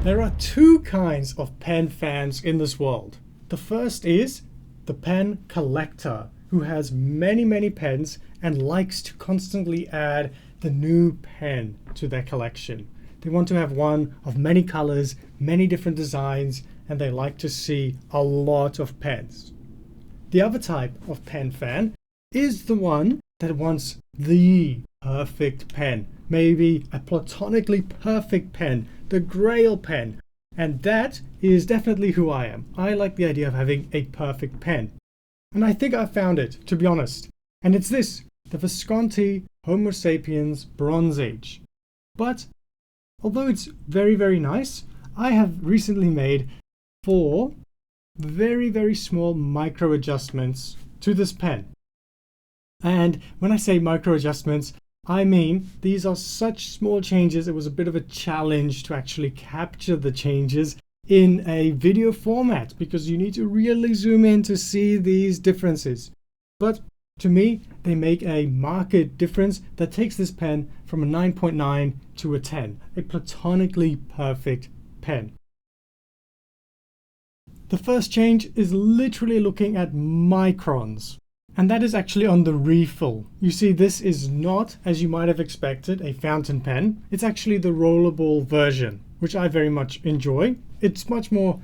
There are two kinds of pen fans in this world. The first is the pen collector, who has many pens and likes to constantly add the new pen to their collection. They want to have one of many colors, many different designs, and they like to see a lot of pens. The other type of pen fan is the one that wants the perfect pen, maybe a platonically perfect pen, the Grail pen. And that is definitely who I am. I like the idea of having a perfect pen. And I think I found it, to be honest. And it's this, the Visconti Homo Sapiens Bronze Age. But although it's very nice, I have recently made 4 very small micro adjustments to this pen. And when I say micro adjustments, I mean these are such small changes. It was a bit of a challenge to actually capture the changes in a video format because you need to really zoom in to see these differences. But to me, they make a marked difference that takes this pen from a 9.9 to a 10, a platonically perfect pen. The first change is literally looking at microns. And that is actually on the refill. You see, this is not, as you might have expected, a fountain pen. It's actually the rollable version, which I very much enjoy. It's much more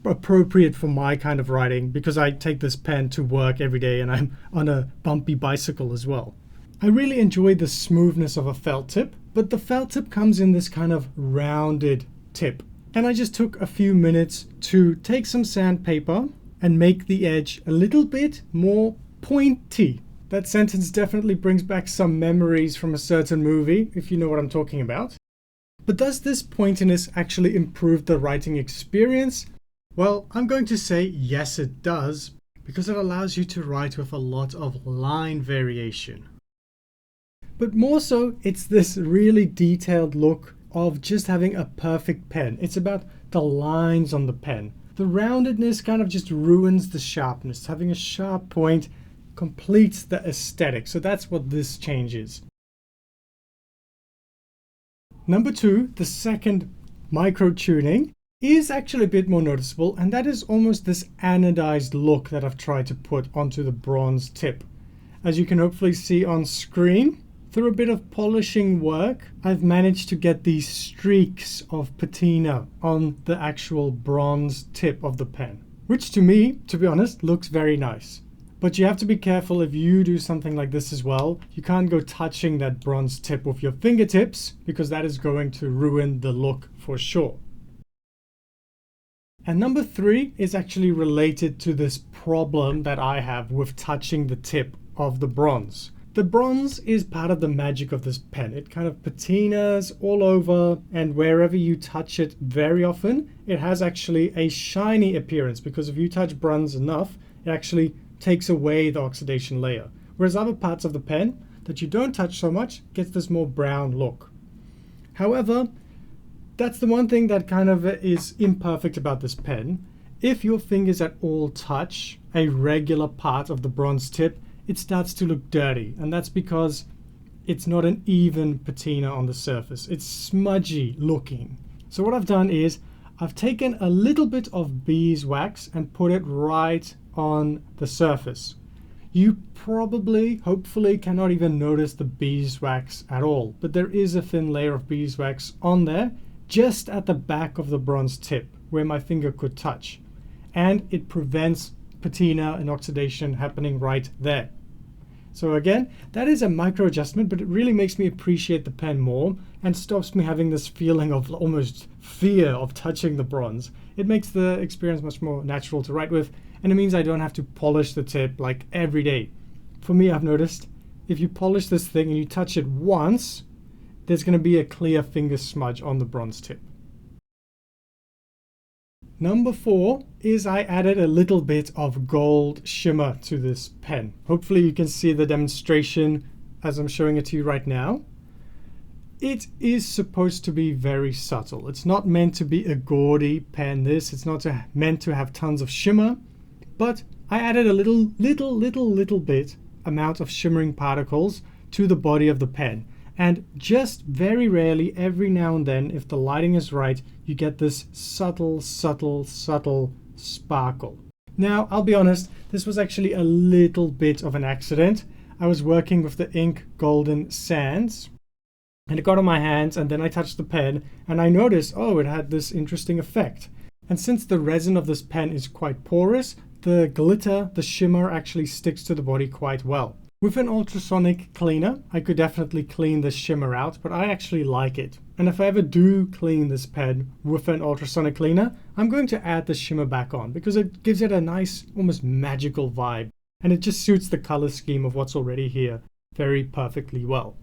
appropriate for my kind of writing because I take this pen to work every day and I'm on a bumpy bicycle as well. I really enjoy the smoothness of a felt tip, but the felt tip comes in this kind of rounded tip. And I just took a few minutes to take some sandpaper and make the edge a little bit more pointy. That sentence definitely brings back some memories from a certain movie, if you know what I'm talking about. But does this pointiness actually improve the writing experience? Well, I'm going to say yes, it does, because it allows you to write with a lot of line variation. But more so, it's this really detailed look of just having a perfect pen. It's about the lines on the pen. The roundedness kind of just ruins the sharpness. Having a sharp point completes the aesthetic. So that's what this change is. Number 2, the second micro tuning, is actually a bit more noticeable, and that is almost this anodized look that I've tried to put onto the bronze tip. As you can hopefully see on screen, through a bit of polishing work, I've managed to get these streaks of patina on the actual bronze tip of the pen, which to me, to be honest, looks very nice. But you have to be careful if you do something like this as well. You can't go touching that bronze tip with your fingertips because that is going to ruin the look for sure. And number 3 is actually related to this problem that I have with touching the tip of the bronze. The bronze is part of the magic of this pen. It kind of patinas all over, and wherever you touch it very often, it has actually a shiny appearance because if you touch bronze enough, it actually takes away the oxidation layer. Whereas other parts of the pen that you don't touch so much gets this more brown look. However, that's the one thing that kind of is imperfect about this pen. If your fingers at all touch a regular part of the bronze tip, it starts to look dirty, and that's because it's not an even patina on the surface. It's smudgy looking. So what I've done is I've taken a little bit of beeswax and put it right on the surface. You probably, hopefully, cannot even notice the beeswax at all, but there is a thin layer of beeswax on there just at the back of the bronze tip where my finger could touch, and it prevents patina and oxidation happening right there. So again, that is a micro adjustment, but it really makes me appreciate the pen more and stops me having this feeling of almost fear of touching the bronze. It makes the experience much more natural to write with, and it means I don't have to polish the tip like every day. For me, I've noticed if you polish this thing and you touch it once, there's going to be a clear finger smudge on the bronze tip. Number 4 is I added a little bit of gold shimmer to this pen. Hopefully you can see the demonstration as I'm showing it to you right now. It is supposed to be very subtle. It's not meant to be a gaudy pen. It's not meant to have tons of shimmer, but I added a little bit amount of shimmering particles to the body of the pen. And just very rarely, every now and then, if the lighting is right, you get this subtle sparkle. Now, I'll be honest, this was actually a little bit of an accident. I was working with the ink golden sands, and it got on my hands, and then I touched the pen, and I noticed, oh, it had this interesting effect. And since the resin of this pen is quite porous, the glitter, the shimmer, actually sticks to the body quite well. With an ultrasonic cleaner, I could definitely clean the shimmer out, but I actually like it. And if I ever do clean this pen with an ultrasonic cleaner, I'm going to add the shimmer back on because it gives it a nice, almost magical vibe. And it just suits the color scheme of what's already here very perfectly well.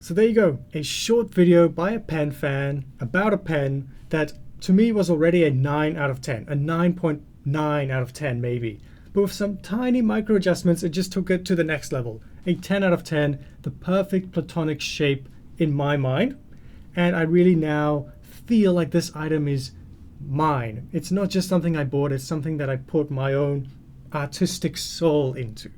So there you go, a short video by a pen fan about a pen that to me was already a 9 out of 10, a 9.9 out of 10 maybe. But with some tiny micro adjustments, it just took it to the next level. A 10 out of 10, the perfect platonic shape in my mind. And I really now feel like this item is mine. It's not just something I bought, it's something that I put my own artistic soul into.